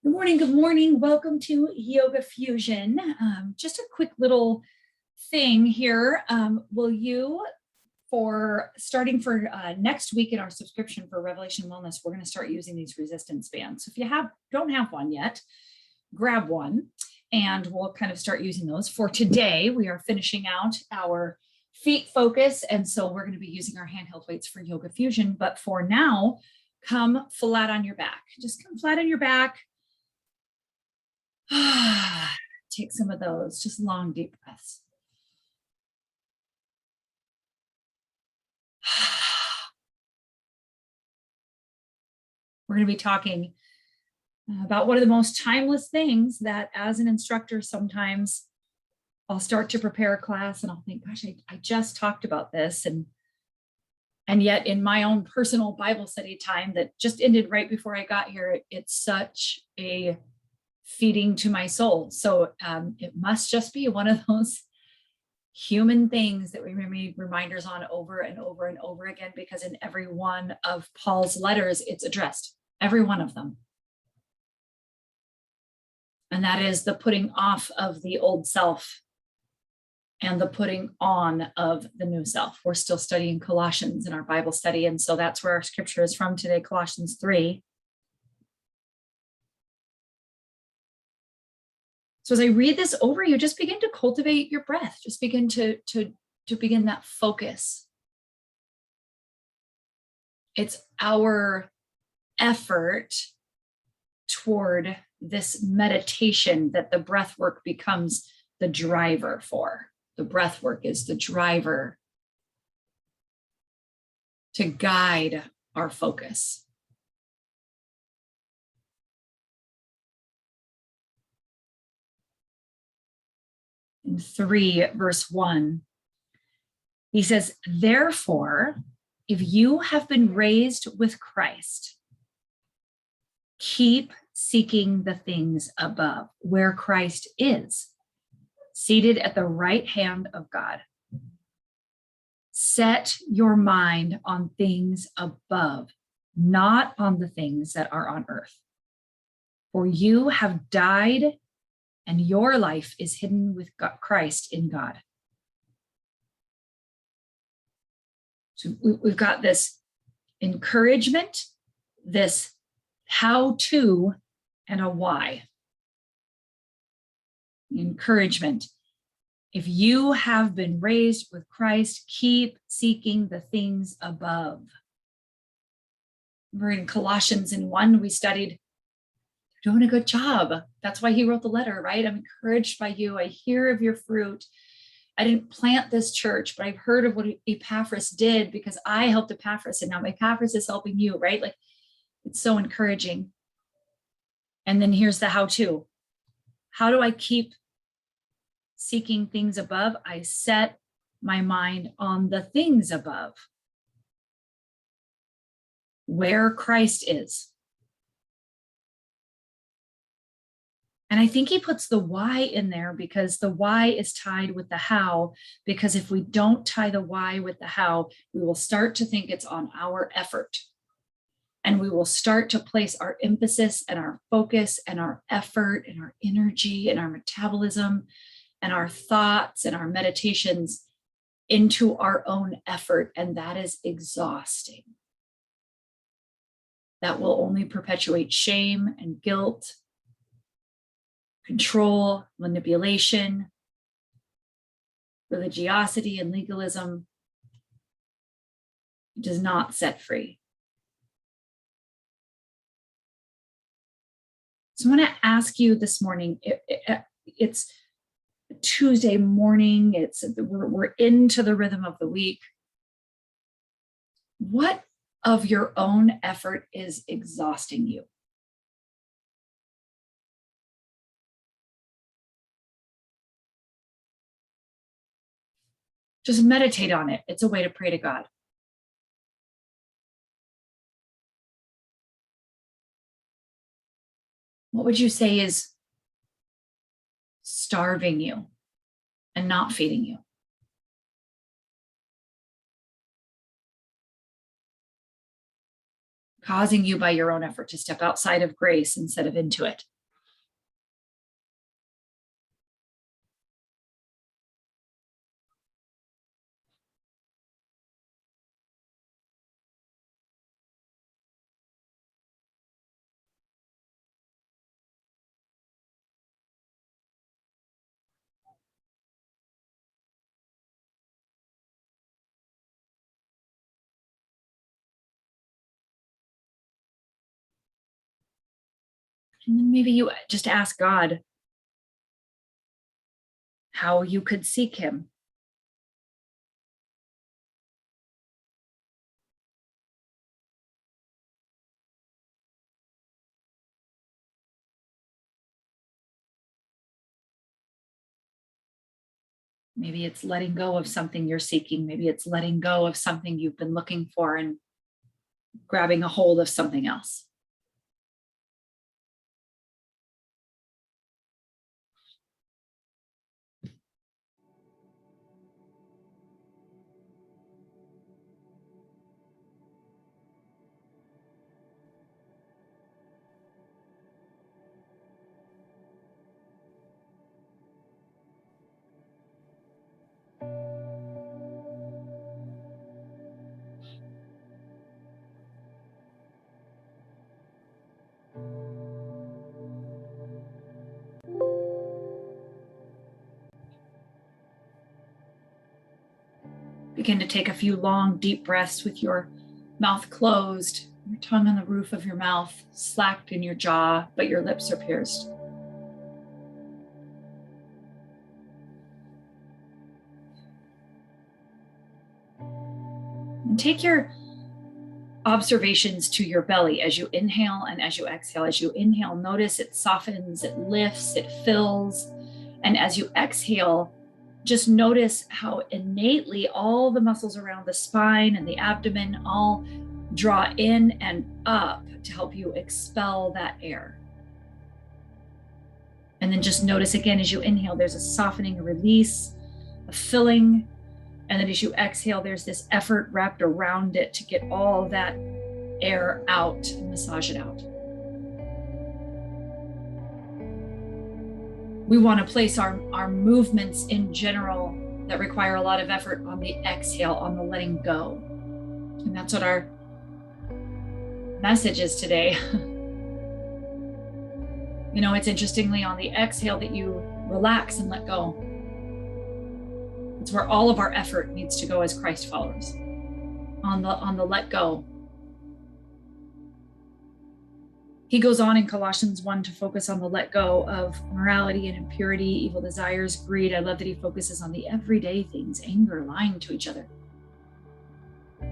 Good morning. Good morning. Welcome to Yoga Fusion. Just a quick little thing here. Will you, for starting for next week in our subscription for Revelation Wellness, we're going to start using these resistance bands. So if you don't have one yet, grab one and we'll kind of start using those. For today, we are finishing out our feet focus. And so we're going to be using our handheld weights for Yoga Fusion. But for now, come flat on your back. Just come flat on your back. Take some of those, just long, deep breaths. We're going to be talking about one of the most timeless things that as an instructor, sometimes I'll start to prepare a class and I'll think, gosh, I just talked about this. And yet in my own personal Bible study time that just ended right before I got here, it's such a feeding to my soul. So it must just be one of those human things that we need reminders on over and over and over again, because in every one of Paul's letters, it's addressed, every one of them. And that is the putting off of the old self and the putting on of the new self. We're still studying Colossians in our Bible study. And so that's where our scripture is from today, Colossians 3. So as I read this over, you just begin to cultivate your breath. Just begin to begin that focus. It's our effort toward this meditation that the breath work becomes the driver for. The breath work is the driver to guide our focus. In 3 verse 1, he says, therefore, if you have been raised with Christ, keep seeking the things above, where Christ is, seated at the right hand of God. Set your mind on things above, not on the things that are on earth. For you have died, and your life is hidden with Christ in God. So we've got this encouragement, this how to, and a why. Encouragement. If you have been raised with Christ, keep seeking the things above. We're in Colossians 1, we studied, you're doing a good job. That's why he wrote the letter, right? I'm encouraged by you. I hear of your fruit. I didn't plant this church, but I've heard of what Epaphras did because I helped Epaphras, and now Epaphras is helping you, right? Like, it's so encouraging. And then here's the how-to. How do I keep seeking things above? I set my mind on the things above, where Christ is. And I think he puts the why in there because the why is tied with the how, because if we don't tie the why with the how, we will start to think it's on our effort. And we will start to place our emphasis and our focus and our effort and our energy and our metabolism and our thoughts and our meditations into our own effort. And that is exhausting. That will only perpetuate shame and guilt, control, manipulation, religiosity, and legalism. It does not set free. So I want to ask you this morning, it's Tuesday morning, we're into the rhythm of the week. What of your own effort is exhausting you? Just meditate on it. It's a way to pray to God. What would you say is starving you and not feeding you? Causing you by your own effort to step outside of grace instead of into it. And then maybe you just ask God how you could seek him. Maybe it's letting go of something you're seeking. Maybe it's letting go of something you've been looking for and grabbing a hold of something else. Begin to take a few long, deep breaths with your mouth closed, your tongue on the roof of your mouth, slacked in your jaw, but your lips are pierced. And take your observations to your belly as you inhale and as you exhale. As you inhale, notice it softens, it lifts, it fills. And as you exhale, just notice how innately all the muscles around the spine and the abdomen all draw in and up to help you expel that air. And then just notice again, as you inhale, there's a softening, a release, a filling. And then as you exhale, there's this effort wrapped around it to get all that air out and massage it out. We want to place our movements in general that require a lot of effort on the exhale, on the letting go. And that's what our message is today. You know, it's interestingly on the exhale that you relax and let go. It's where all of our effort needs to go as Christ followers, on the let go. He goes on in Colossians 1 to focus on the let go of morality and impurity, evil desires, greed. I love that he focuses on the everyday things, anger, lying to each other. And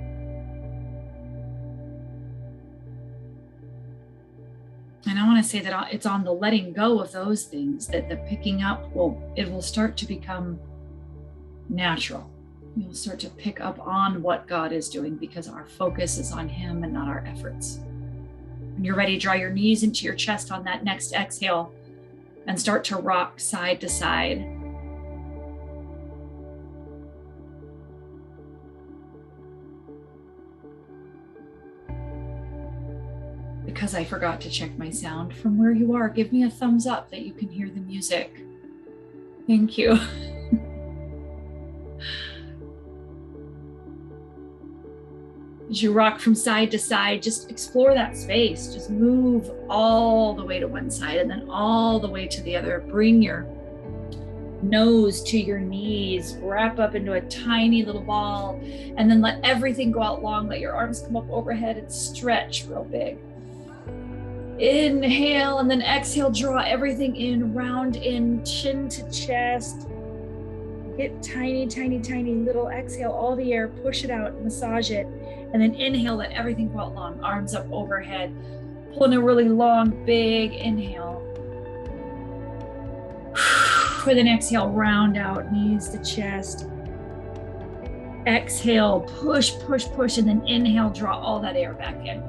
I want to say that it's on the letting go of those things that the picking up will start to become natural. You'll start to pick up on what God is doing because our focus is on him and not our efforts. When you're ready, draw your knees into your chest on that next exhale and start to rock side to side. Because I forgot to check my sound from where you are, give me a thumbs up that you can hear the music. Thank you. As you rock from side to side, just explore that space. Just move all the way to one side and then all the way to the other. Bring your nose to your knees, wrap up into a tiny little ball, and then let everything go out long. Let your arms come up overhead and stretch real big. Inhale and then exhale, draw everything in, round in, chin to chest. Get tiny, tiny, tiny little exhale, all the air, push it out, massage it. And then inhale, let everything go out long, arms up overhead. Pull in a really long, big inhale. And then exhale, round out, knees to chest. Exhale, push, push, push, and then inhale, draw all that air back in.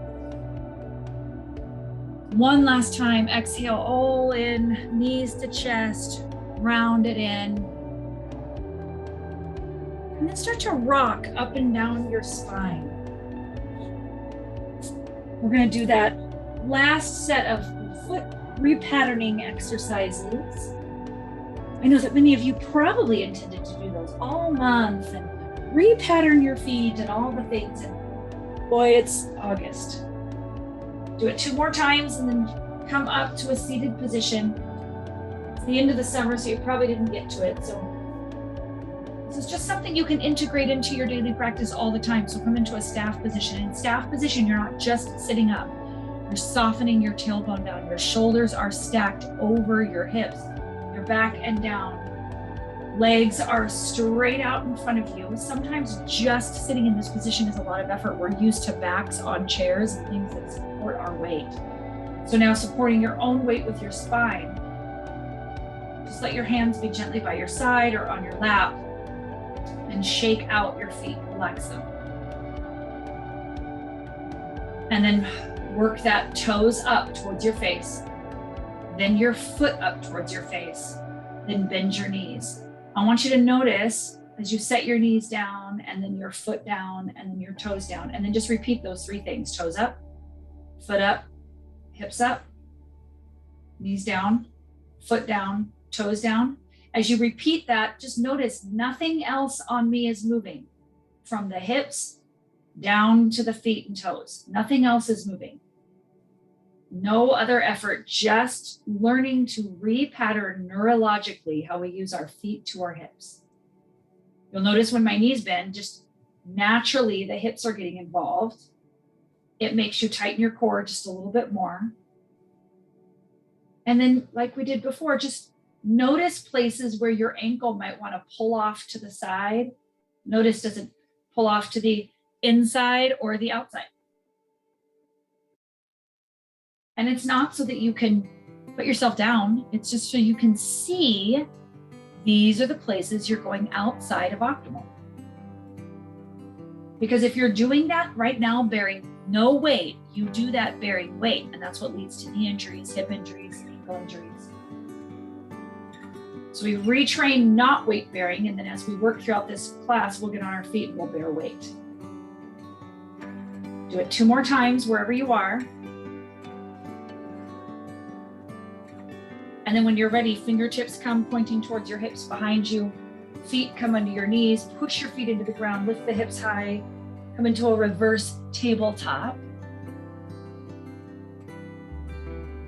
One last time, exhale, all in, knees to chest, round it in. And then start to rock up and down your spine. We're going to do that last set of foot repatterning exercises. I know that many of you probably intended to do those all month and repattern your feet and all the things. And boy, it's August. Do it 2 more times and then come up to a seated position. It's the end of the summer, so you probably didn't get to it. So this is just something you can integrate into your daily practice all the time. So come into a staff position. In staff position, you're not just sitting up. You're softening your tailbone down. Your shoulders are stacked over your hips. Your back and down. Legs are straight out in front of you. Sometimes just sitting in this position is a lot of effort. We're used to backs on chairs and things that support our weight. So now supporting your own weight with your spine. Just let your hands be gently by your side or on your lap and shake out your feet, relax them. And then work that toes up towards your face, then your foot up towards your face, then bend your knees. I want you to notice as you set your knees down and then your foot down and then your toes down, and then just repeat those three things: toes up, foot up, hips up, knees down, foot down, toes down. As you repeat that, just notice nothing else on me is moving from the hips down to the feet and toes. Nothing else is moving. No other effort, just learning to repattern neurologically how we use our feet to our hips. You'll notice when my knees bend, just naturally the hips are getting involved. It makes you tighten your core just a little bit more. And then, like we did before, just notice places where your ankle might want to pull off to the side. Notice, does it pull off to the inside or the outside? And it's not so that you can put yourself down. It's just so you can see these are the places you're going outside of optimal. Because if you're doing that right now, bearing no weight, you do that bearing weight. And that's what leads to knee injuries, hip injuries, ankle injuries. So we retrain not weight bearing. And then as we work throughout this class, we'll get on our feet and we'll bear weight. Do it 2 more times wherever you are. And then when you're ready, fingertips come pointing towards your hips behind you. Feet come under your knees. Push your feet into the ground. Lift the hips high. Come into a reverse tabletop.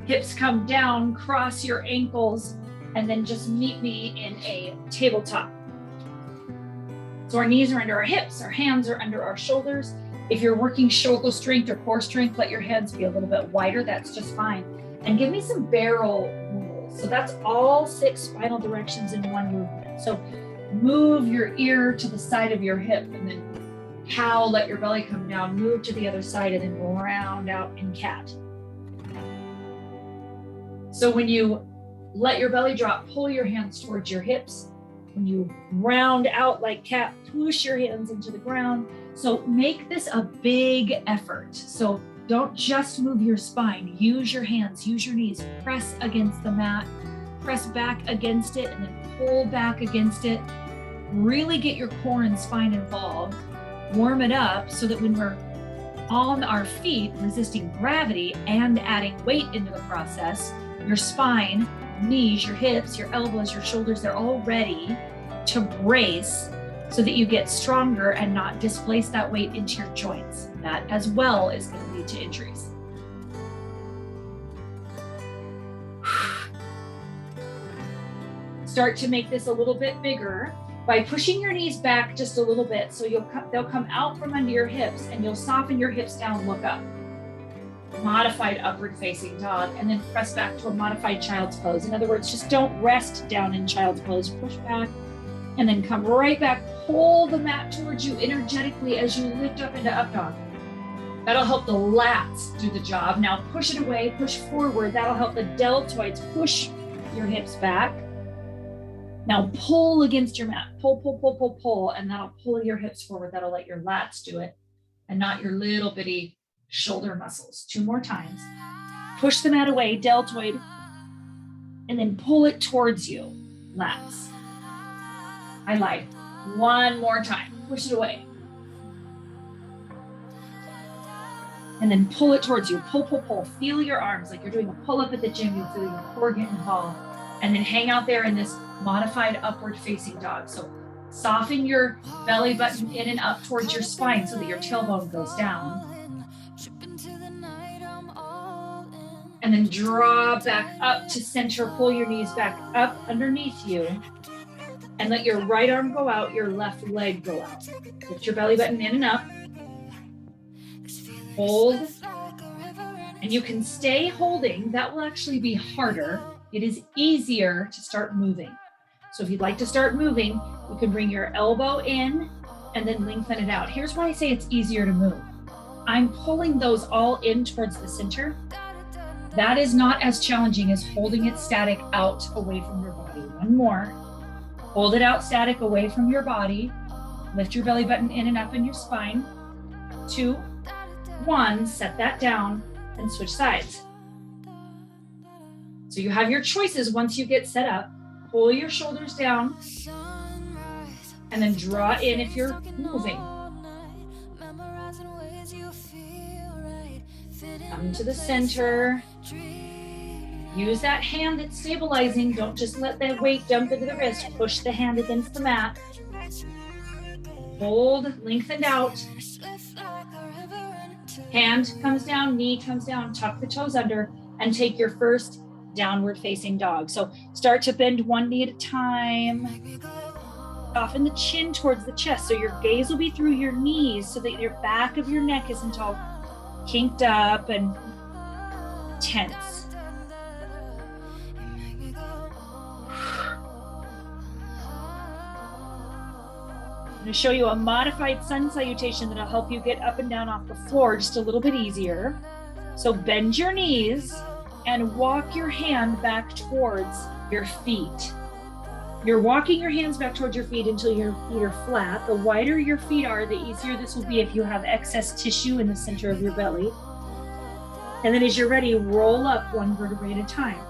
Hips come down. Cross your ankles. And then just meet me in a tabletop. So our knees are under our hips. Our hands are under our shoulders. If you're working shoulder strength or core strength, let your hands be a little bit wider. That's just fine. And give me some barrel movements. So that's all 6 spinal directions in one movement. So move your ear to the side of your hip and then howl, let your belly come down, move to the other side and then round out in cat. So when you let your belly drop, pull your hands towards your hips. When you round out like cat, push your hands into the ground. So make this a big effort. So don't just move your spine, use your hands, use your knees, press against the mat, press back against it, and then pull back against it. Really get your core and spine involved, warm it up so that when we're on our feet, resisting gravity and adding weight into the process, your spine, knees, your hips, your elbows, your shoulders, they're all ready to brace so that you get stronger and not displace that weight into your joints. That as well is going to lead to injuries. Start to make this a little bit bigger by pushing your knees back just a little bit. So they'll come out from under your hips and you'll soften your hips down, look up. Modified upward facing dog, and then press back to a modified child's pose. In other words, just don't rest down in child's pose, push back and then come right back, pull the mat towards you energetically as you lift up into up dog. That'll help the lats do the job. Now push it away, push forward. That'll help the deltoids push your hips back. Now pull against your mat, pull, pull, pull, pull, pull, and that'll pull your hips forward. That'll let your lats do it and not your little bitty shoulder muscles. 2 more times. Push the mat away, deltoid, and then pull it towards you, lats. I lied. 1 more time. Push it away. And then pull it towards you. Pull, pull, pull. Feel your arms like you're doing a pull-up at the gym. You feel your core getting involved. And then hang out there in this modified upward facing dog. So soften your belly button in and up towards your spine so that your tailbone goes down. And then draw back up to center. Pull your knees back up underneath you. And let your right arm go out, your left leg go out. Lift your belly button in and up. Hold. And you can stay holding. That will actually be harder. It is easier to start moving. So if you'd like to start moving, you can bring your elbow in and then lengthen it out. Here's why I say it's easier to move. I'm pulling those all in towards the center. That is not as challenging as holding it static out away from your body. One more. Hold it out static away from your body. Lift your belly button in and up in your spine. 2, 1, set that down and switch sides. So you have your choices once you get set up. Pull your shoulders down and then draw in if you're moving. Come to the center. Use that hand that's stabilizing. Don't just let that weight dump into the wrist. Push the hand against the mat. Hold, lengthened out. Hand comes down, knee comes down, tuck the toes under, and take your first downward facing dog. So start to bend one knee at a time. Soften the chin towards the chest. So your gaze will be through your knees so that your back of your neck isn't all kinked up and tense. I'm going to show you a modified sun salutation that'll help you get up and down off the floor just a little bit easier. So bend your knees and walk your hand back towards your feet. You're walking your hands back towards your feet until your feet are flat. The wider your feet are, the easier this will be if you have excess tissue in the center of your belly. And then as you're ready, roll up one vertebrae at a time.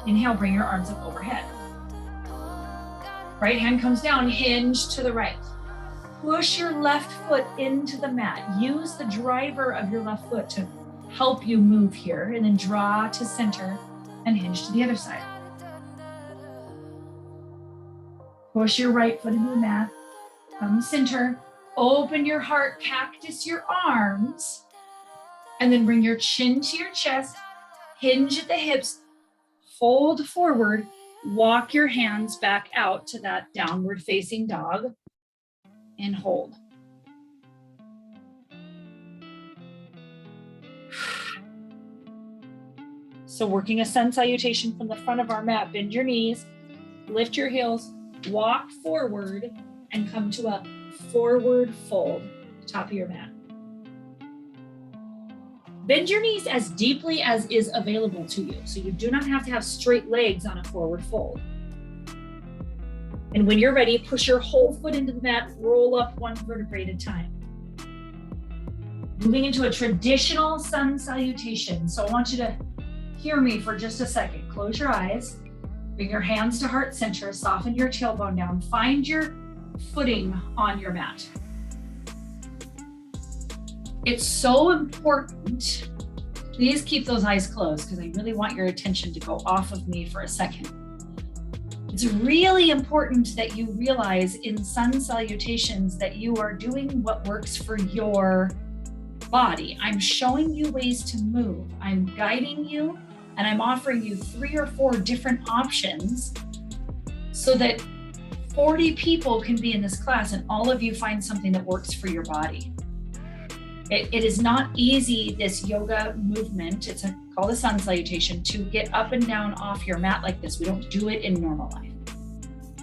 Inhale, bring your arms up overhead. Right hand comes down, hinge to the right. Push your left foot into the mat. Use the driver of your left foot to help you move here, and then draw to center and hinge to the other side. Push your right foot into the mat. Come center. Open your heart, cactus your arms, and then bring your chin to your chest. Hinge at the hips. Fold forward. Walk your hands back out to that downward facing dog and hold. So working a sun salutation from the front of our mat, bend your knees, lift your heels, walk forward and come to a forward fold, top of your mat. Bend your knees as deeply as is available to you. So you do not have to have straight legs on a forward fold. And when you're ready, push your whole foot into the mat, roll up one vertebrae at a time. Moving into a traditional sun salutation. So I want you to hear me for just a second. Close your eyes, bring your hands to heart center, soften your tailbone down, find your footing on your mat. It's so important. Please keep those eyes closed because I really want your attention to go off of me for a second. It's really important that you realize in sun salutations that you are doing what works for your body. I'm showing you ways to move. I'm guiding you, and I'm offering you 3 or 4 different options so that 40 people can be in this class and all of you find something that works for your body. It is not easy, this yoga movement, it's called a sun salutation, to get up and down off your mat like this. We don't do it in normal life,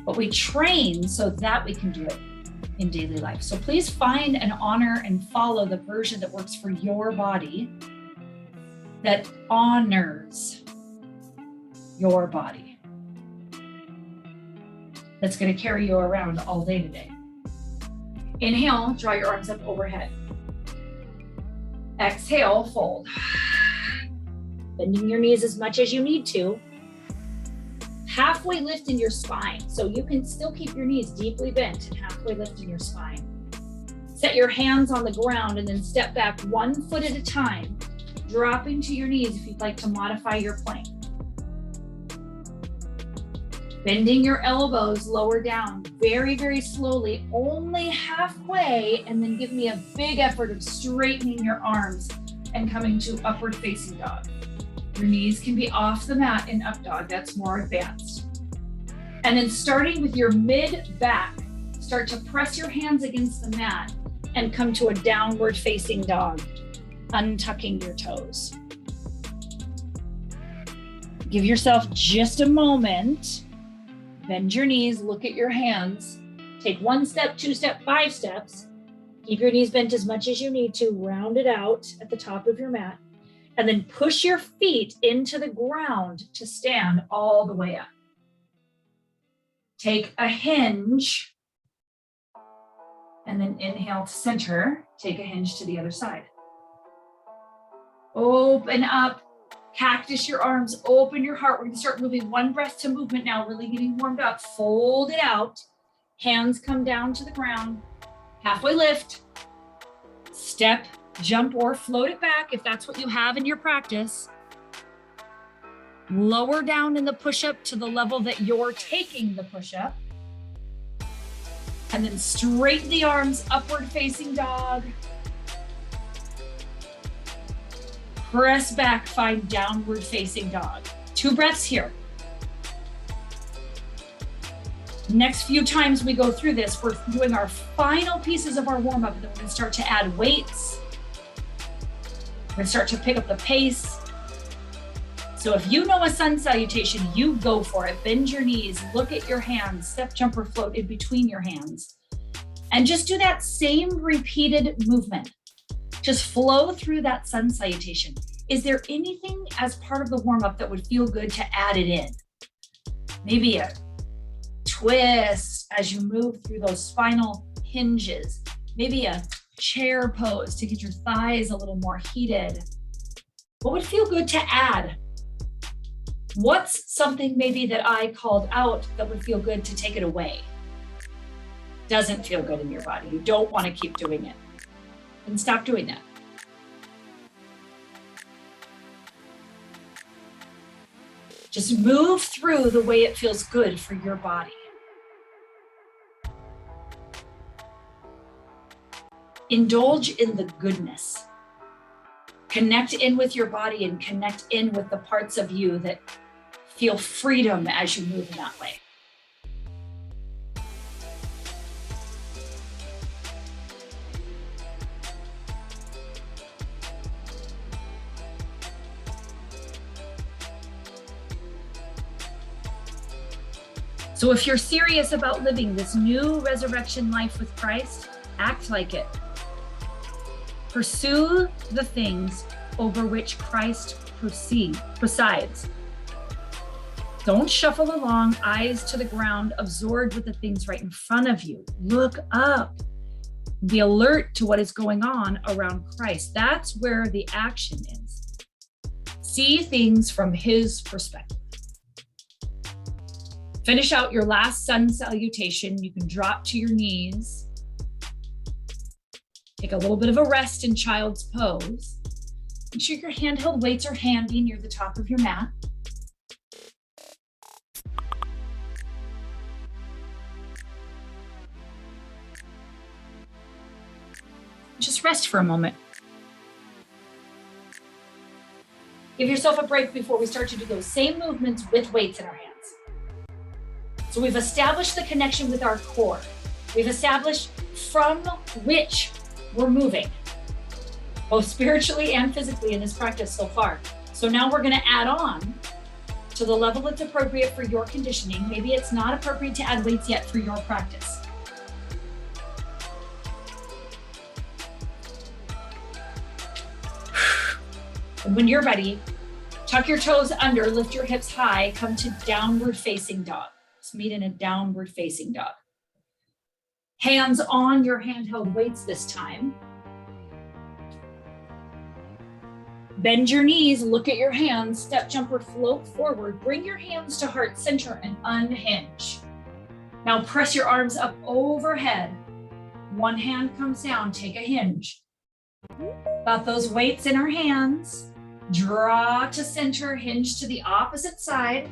but we train so that we can do it in daily life. So please find and honor and follow the version that works for your body, that honors your body, that's going to carry you around all day today. Inhale, draw your arms up overhead. Exhale, fold. Bending your knees as much as you need to. Halfway lift in your spine. So you can still keep your knees deeply bent and halfway lift in your spine. Set your hands on the ground and then step back 1 foot at a time, dropping to your knees if you'd like to modify your plank. Bending your elbows lower down very, very slowly, only halfway, and then give me a big effort of straightening your arms and coming to upward facing dog. Your knees can be off the mat in up dog, that's more advanced. And then starting with your mid back, start to press your hands against the mat and come to a downward facing dog. untucking your toes. Give yourself just a moment. Bend your knees, look at your hands. Take 1 step, 2 step, 5 steps. Keep your knees bent as much as you need to. Round it out at the top of your mat. And then push your feet into the ground to stand all the way up. Take a hinge. And then inhale to center. Take a hinge to the other side. Open up. Cactus your arms, open your heart. We're gonna start moving 1 breath to movement now, really getting warmed up. Fold it out. Hands come down to the ground. Halfway lift. Step, jump, or float it back if that's what you have in your practice. Lower down in the push-up to the level that you're taking the push-up. And then straighten the arms, upward facing dog. Press back, find downward facing dog. 2 breaths here. Next few times we go through this, we're doing our final pieces of our warm-up, and then we're gonna start to add weights. We're gonna start to pick up the pace. So if you know a sun salutation, you go for it. Bend your knees, look at your hands, step, jump, or float in between your hands. And just do that same repeated movement. Just flow through that sun salutation. Is there anything as part of the warm-up that would feel good to add it in? Maybe a twist as you move through those spinal hinges. Maybe a chair pose to get your thighs a little more heated. What would feel good to add? What's something maybe that I called out that would feel good to take it away? Doesn't feel good in your body. You don't want to keep doing it. And stop doing that. Just move through the way it feels good for your body. Indulge in the goodness. Connect in with your body and connect in with the parts of you that feel freedom as you move in that way. So if you're serious about living this new resurrection life with Christ, act like it. Pursue the things over which Christ presides. Don't shuffle along, eyes to the ground, absorbed with the things right in front of you. Look up. Be alert to what is going on around Christ. That's where the action is. See things from his perspective. Finish out your last sun salutation. You can drop to your knees. Take a little bit of a rest in child's pose. Make sure your handheld weights are handy near the top of your mat. Just rest for a moment. Give yourself a break before we start to do those same movements with weights in our hands. So we've established the connection with our core. We've established from which we're moving, both spiritually and physically in this practice so far. So now we're going to add on to the level that's appropriate for your conditioning. Maybe it's not appropriate to add weights yet for your practice. And when you're ready, tuck your toes under, lift your hips high, come to downward facing dog. Let's meet in a downward facing dog. Hands on your handheld weights this time. Bend your knees, look at your hands, step, jump, or float forward. Bring your hands to heart center and unhinge. Now press your arms up overhead. One hand comes down, take a hinge. Got those weights in our hands. Draw to center, hinge to the opposite side.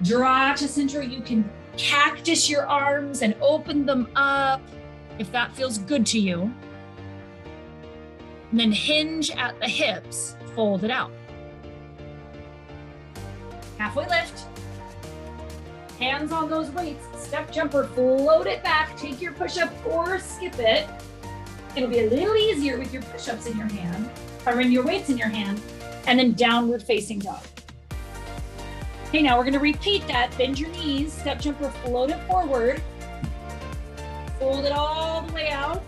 Draw to center. You can cactus your arms and open them up if that feels good to you. And then hinge at the hips, fold it out. Halfway lift. Hands on those weights, step, jump, or float it back. Take your push-up or skip it. It'll be a little easier with your push-ups in your hand, or in your weights in your hand, and then downward facing dog. Okay, now we're gonna repeat that. Bend your knees, step jumper, float it forward. Fold it all the way out.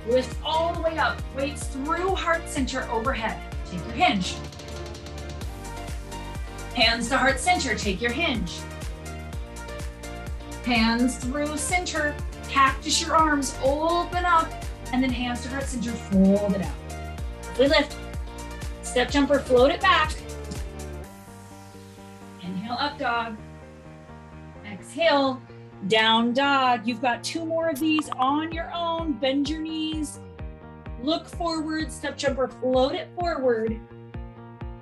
Lift all the way up. Weights through heart center overhead. Take your hinge. Hands to heart center, take your hinge. Hands through center, cactus your arms, open up, and then hands to heart center, fold it out. We lift. Step jumper, float it back. Inhale, up dog. Exhale, down dog. You've got 2 more of these on your own. Bend your knees, look forward, step jumper, float it forward,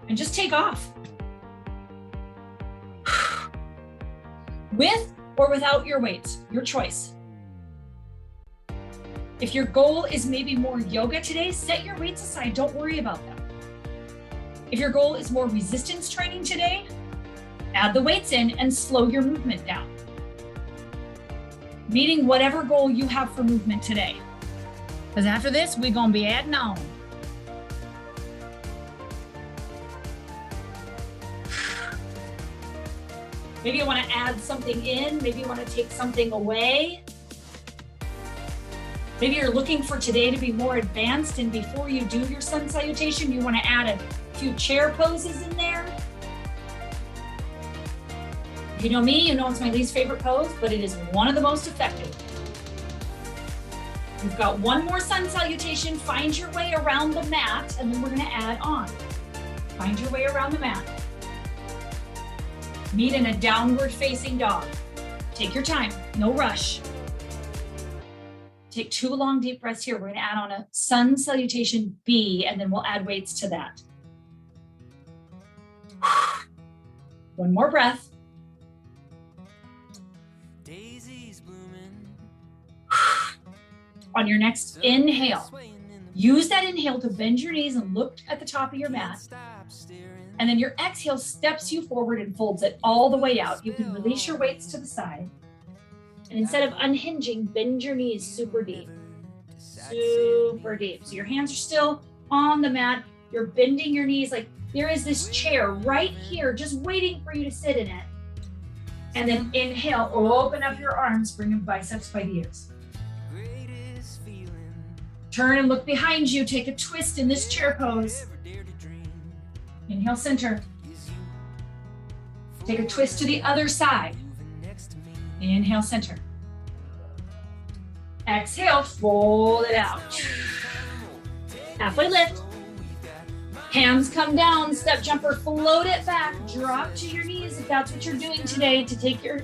and just take off. With or without your weights, your choice. If your goal is maybe more yoga today, set your weights aside, don't worry about them. If your goal is more resistance training today, add the weights in and slow your movement down. Meeting whatever goal you have for movement today. Because after this, we're gonna be adding on. Maybe you wanna add something in, maybe you wanna take something away. Maybe you're looking for today to be more advanced, and before you do your sun salutation, you wanna add a few chair poses in there. If you know me, you know it's my least favorite pose, but it is one of the most effective. We've got 1 more sun salutation. Find your way around the mat, and then we're gonna add on. Find your way around the mat. Meet in a downward facing dog. Take your time, no rush. Take 2 long deep breaths here. We're gonna add on a sun salutation B, and then we'll add weights to that. 1 more breath. On your next inhale, use that inhale to bend your knees and look at the top of your mat. And then your exhale steps you forward and folds it all the way out. You can release your weights to the side. And instead of unhinging, bend your knees super deep. Super deep. So your hands are still on the mat. You're bending your knees like there is this chair right here just waiting for you to sit in it. And then inhale, open up your arms, bring your biceps by the ears. Turn and look behind you. Take a twist in this chair pose. Inhale, center. Take a twist to the other side. Inhale, center. Exhale, fold it out. Halfway lift. Hands come down, step jumper, float it back. Drop to your knees if that's what you're doing today to take your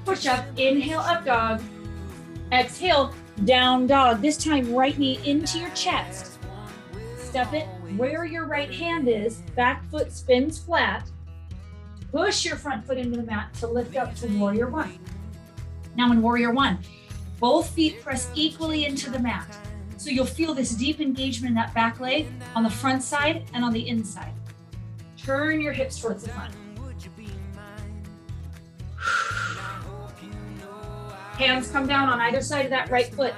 push up. Inhale, up dog. Exhale, down dog. This time, right knee into your chest. Step it where your right hand is. Back foot spins flat. Push your front foot into the mat to lift up to warrior 1. Now in warrior 1, both feet press equally into the mat. So you'll feel this deep engagement in that back leg on the front side and on the inside. Turn your hips towards the front. Hands come down on either side of that right foot.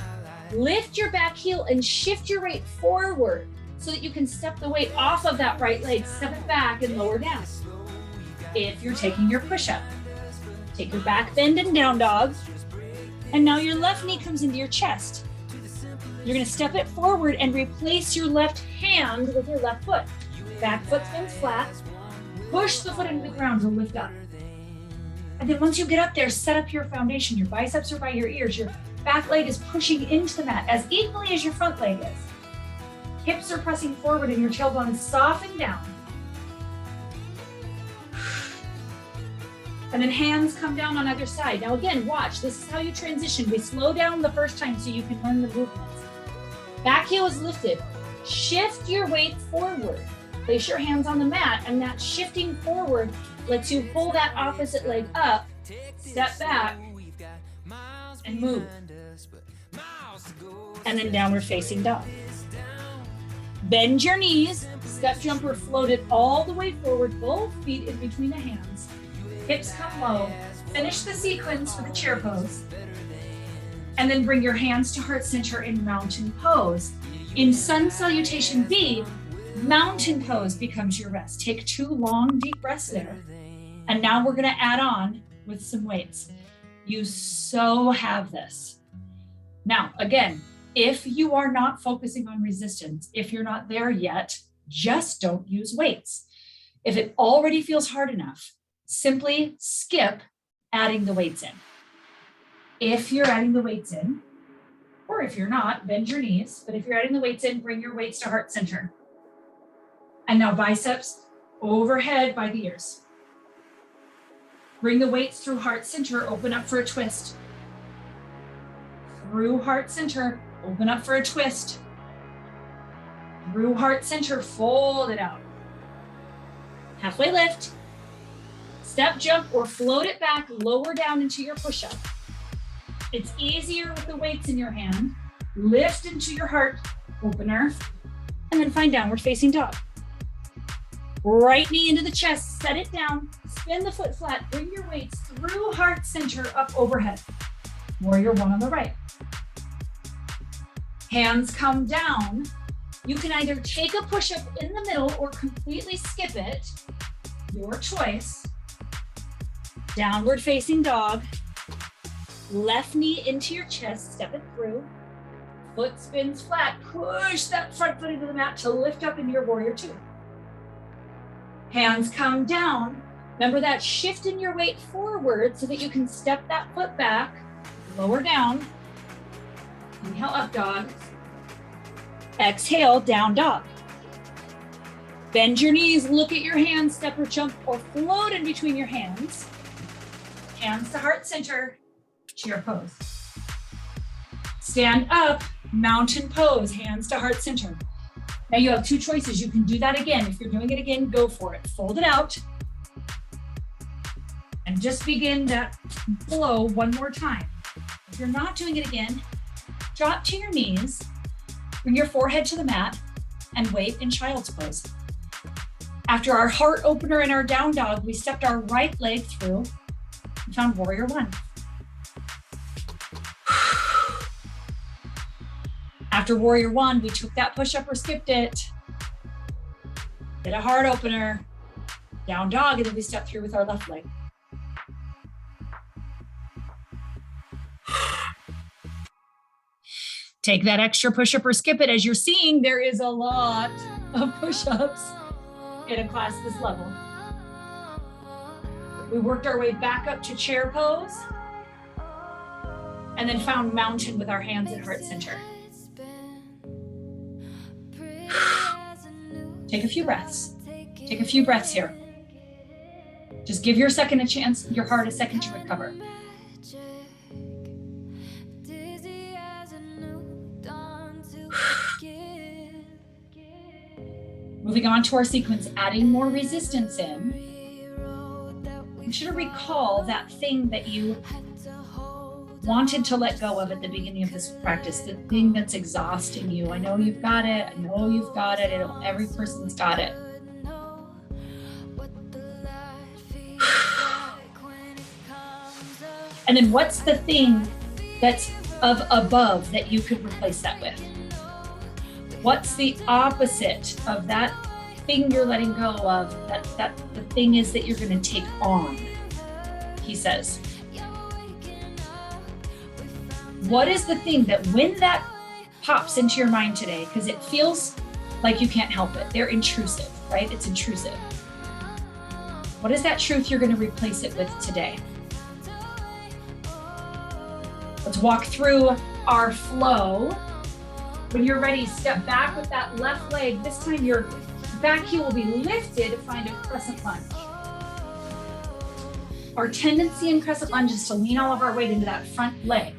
Lift your back heel and shift your weight forward so that you can step the weight off of that right leg, step it back and lower down. If you're taking your push-up, take your back bend and down dog. And now your left knee comes into your chest. You're gonna step it forward and replace your left hand with your left foot. Back foot spins flat. Push the foot into the ground to lift up. And then once you get up there, set up your foundation. Your biceps are by your ears. Your back leg is pushing into the mat as equally as your front leg is. Hips are pressing forward and your tailbone is softening down. And then hands come down on either side. Now again, watch, this is how you transition. We slow down the first time so you can learn the movements. Back heel is lifted. Shift your weight forward. Place your hands on the mat, and that shifting forward lets you pull that opposite leg up, step back, and move. And then downward facing dog. Bend your knees, step jumper floated all the way forward, both feet in between the hands. Hips come low. Finish the sequence with a chair pose. And then bring your hands to heart center in mountain pose. In sun salutation B, mountain pose becomes your rest. Take 2 long, deep breaths there. And now we're gonna add on with some weights. You so have this. Now, again, if you are not focusing on resistance, if you're not there yet, just don't use weights. If it already feels hard enough, simply skip adding the weights in. If you're adding the weights in, or if you're not, bend your knees. But if you're adding the weights in, bring your weights to heart center. And now biceps overhead by the ears. Bring the weights through heart center, open up for a twist. Through heart center, open up for a twist. Through heart center, fold it out. Halfway lift. Step jump or float it back, lower down into your push-up. It's easier with the weights in your hand. Lift into your heart opener, and then find downward facing dog. Right knee into the chest, set it down, spin the foot flat, bring your weights through heart center up overhead. Warrior one on the right. Hands come down. You can either take a push-up in the middle or completely skip it, your choice. Downward facing dog. Left knee into your chest, step it through. Foot spins flat, push that front foot into the mat to lift up into your warrior two. Hands come down. Remember that shift in your weight forward so that you can step that foot back, lower down. Inhale, up dog. Exhale, down dog. Bend your knees, look at your hands, step or jump or float in between your hands. Hands to heart center, chair pose. Stand up, mountain pose, hands to heart center. Now you have two choices. You can do that again. If you're doing it again, go for it. Fold it out and just begin that flow one more time. If you're not doing it again, drop to your knees, bring your forehead to the mat and wait in child's pose. After our heart opener and our down dog, we stepped our right leg through and found warrior one. After warrior one, we took that push-up or skipped it, did a heart opener, down dog, and then we stepped through with our left leg. Take that extra push-up or skip it. As you're seeing, there is a lot of push-ups in a class this level. We worked our way back up to chair pose and then found mountain with our hands at heart center. Take a few breaths. Take a few breaths here. Just give your heart a second to recover. Moving on to our sequence, adding more resistance in. You should recall that thing that you wanted to let go of at the beginning of this practice, the thing that's exhausting you. I know you've got it. I know you've got it. I know every person's got it. And then what's the thing that's of above that you could replace that with? What's the opposite of that thing you're letting go of, that the thing is that you're going to take on, he says. What is the thing that when that pops into your mind today, because it feels like you can't help it, they're intrusive, right? It's intrusive. What is that truth you're going to replace it with today? Let's walk through our flow. When you're ready, step back with that left leg. This time your back heel will be lifted to find a crescent lunge. Our tendency in crescent lunge is to lean all of our weight into that front leg.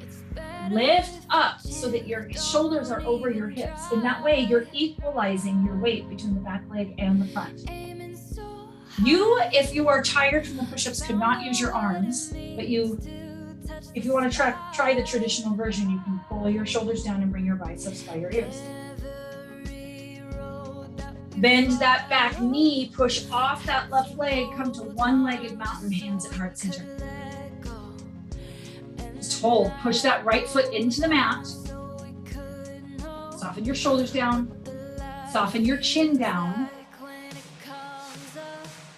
Lift up so that your shoulders are over your hips. In that way, you're equalizing your weight between the back leg and the front. You, if you are tired from the push-ups, could not use your arms, but if you want to try the traditional version, you can pull your shoulders down and bring your biceps by your ears. Bend that back knee, push off that left leg, come to one-legged mountain, hands at heart center. Just Just hold, push that right foot into the mat. Soften your shoulders down, soften your chin down.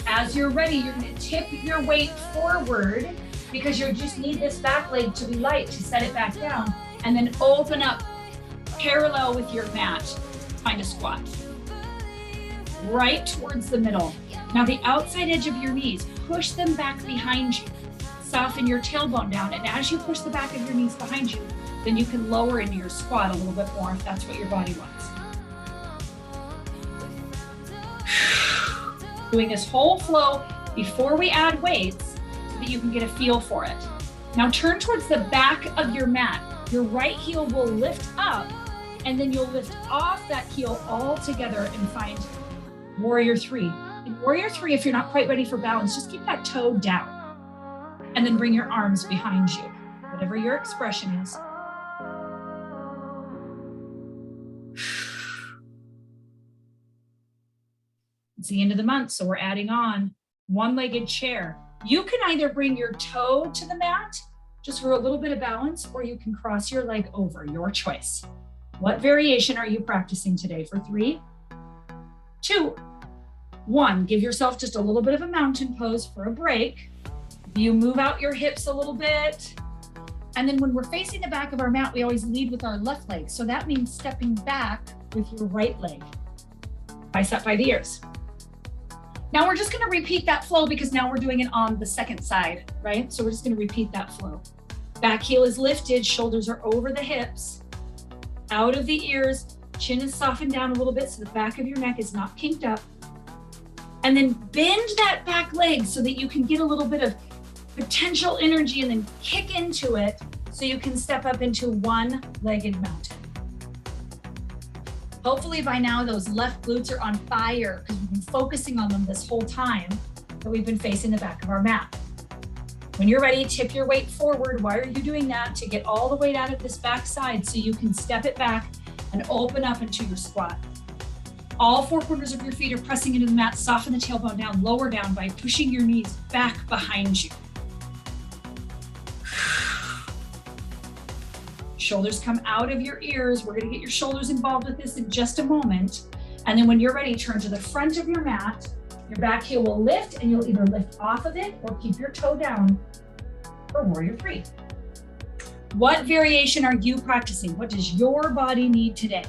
As you're ready, you're gonna tip your weight forward because you just need this back leg to be light to set it back down, and then open up parallel with your mat, find a squat. Right towards the middle. Now the outside edge of your knees, push them back behind you. Soften your tailbone down, and as you push the back of your knees behind you, then you can lower into your squat a little bit more if that's what your body wants. Doing this whole flow before we add weights so that you can get a feel for it. Now turn towards the back of your mat. Your right heel will lift up, and then you'll lift off that heel all together and find Warrior 3. In Warrior 3, if you're not quite ready for balance, just keep that toe down and then bring your arms behind you, whatever your expression is. It's the end of the month, so we're adding on one-legged chair. You can either bring your toe to the mat just for a little bit of balance, or you can cross your leg over, your choice. What variation are you practicing today? For 3, 2, 1. Give yourself just a little bit of a mountain pose for a break. You move out your hips a little bit. And then when we're facing the back of our mat, we always lead with our left leg. So that means stepping back with your right leg. Bicep by the ears. Now we're just gonna repeat that flow because now we're doing it on the second side, right? So we're just gonna repeat that flow. Back heel is lifted, shoulders are over the hips, out of the ears, chin is softened down a little bit so the back of your neck is not kinked up. And then bend that back leg so that you can get a little bit of potential energy and then kick into it so you can step up into one-legged mountain. Hopefully by now those left glutes are on fire because we've been focusing on them this whole time that we've been facing the back of our mat. When you're ready, tip your weight forward. Why are you doing that? To get all the weight out of this back side so you can step it back and open up into your squat. All 4 corners of your feet are pressing into the mat. Soften the tailbone down, lower down by pushing your knees back behind you. Shoulders come out of your ears. We're gonna get your shoulders involved with this in just a moment. And then when you're ready, turn to the front of your mat. Your back heel will lift and you'll either lift off of it or keep your toe down for Warrior 3. What variation are you practicing? What does your body need today?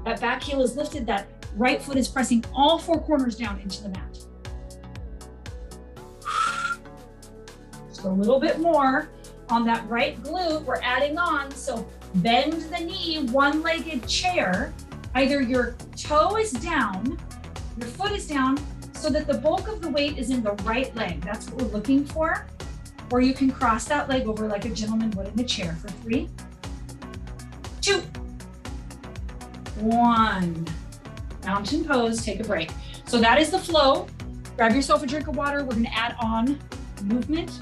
That back heel is lifted, that right foot is pressing all 4 corners down into the mat. Just a little bit more on that right glute, we're adding on. So bend the knee, one-legged chair. Either your toe is down, your foot is down, so that the bulk of the weight is in the right leg. That's what we're looking for. Or you can cross that leg over like a gentleman would in a chair for 3, 2, 1. Mountain pose, take a break. So that is the flow. Grab yourself a drink of water. We're gonna add on movement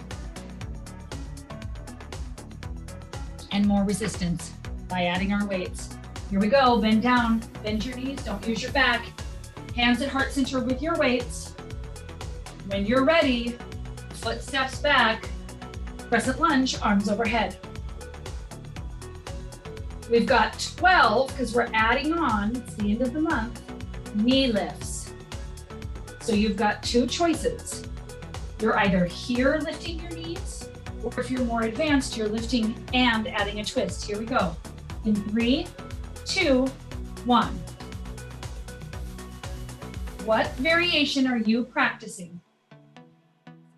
and more resistance by adding our weights. Here we go, bend down, bend your knees, don't use your back. Hands at heart center with your weights. When you're ready, foot steps back, crescent lunge, arms overhead. We've got 12, because we're adding on, it's the end of the month, knee lifts. So you've got 2 choices. You're either here lifting your knees, or if you're more advanced, you're lifting and adding a twist. Here we go. In 3, 2, 1. What variation are you practicing?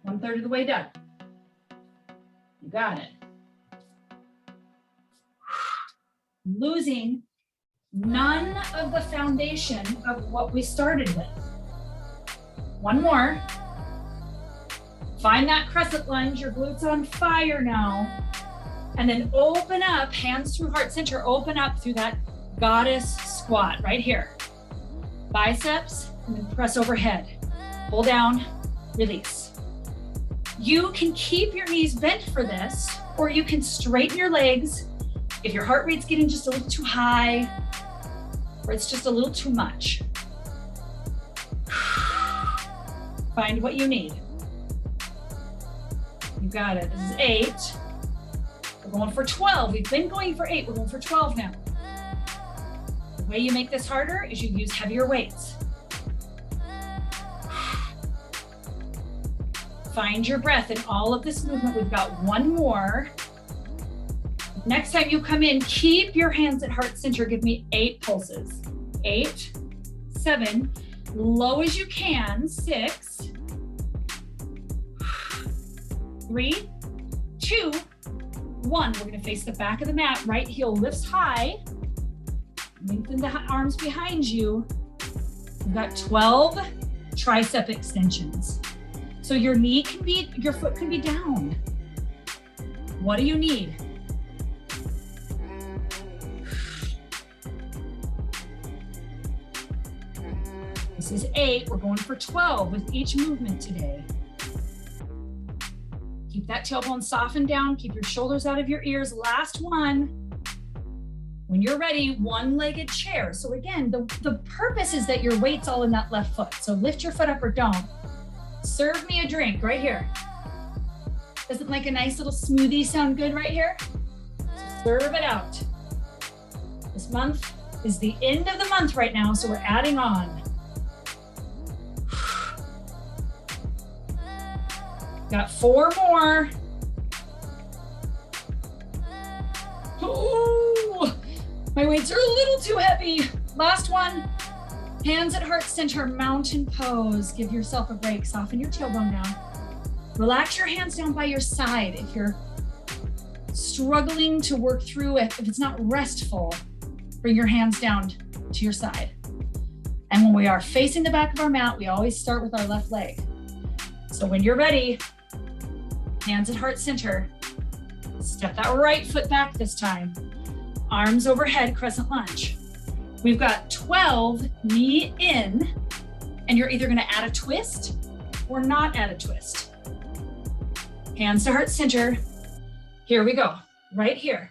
1/3 of the way done. You got it. Losing none of the foundation of what we started with. One more. Find that crescent lunge, your glutes on fire now. And then open up, hands through heart center, open up through that goddess squat right here. Biceps, and then press overhead. Pull down, release. You can keep your knees bent for this, or you can straighten your legs if your heart rate's getting just a little too high, or it's just a little too much. Find what you need. You got it. This is 8. We're going for 12. We've been going for 8. We're going for 12 now. The way you make this harder is you use heavier weights. Find your breath in all of this movement. We've got one more. Next time you come in, keep your hands at heart center. Give me 8 pulses. 8, 7, low as you can, 6, 3, 2, 1. We're gonna face the back of the mat. Right heel lifts high. Lengthen the arms behind you. We've got 12 tricep extensions. So your knee can be, your foot can be down. What do you need? This is 8. We're going for 12 with each movement today. Keep that tailbone softened down. Keep your shoulders out of your ears. Last one. When you're ready, one-legged chair. So again, the purpose is that your weight's all in that left foot. So lift your foot up or don't. Serve me a drink right here. Doesn't like a nice little smoothie sound good right here? So serve it out. This month is the end of the month right now, so we're adding on. Got 4 more. Ooh, my weights are a little too heavy. Last one. Hands at heart center, mountain pose. Give yourself a break. Soften your tailbone down. Relax your hands down by your side. If you're struggling to work through it, if it's not restful, bring your hands down to your side. And when we are facing the back of our mat, we always start with our left leg. So when you're ready, hands at heart center. Step that right foot back this time. Arms overhead, crescent lunge. We've got 12 knee in, and you're either gonna add a twist or not add a twist. Hands to heart center. Here we go, right here.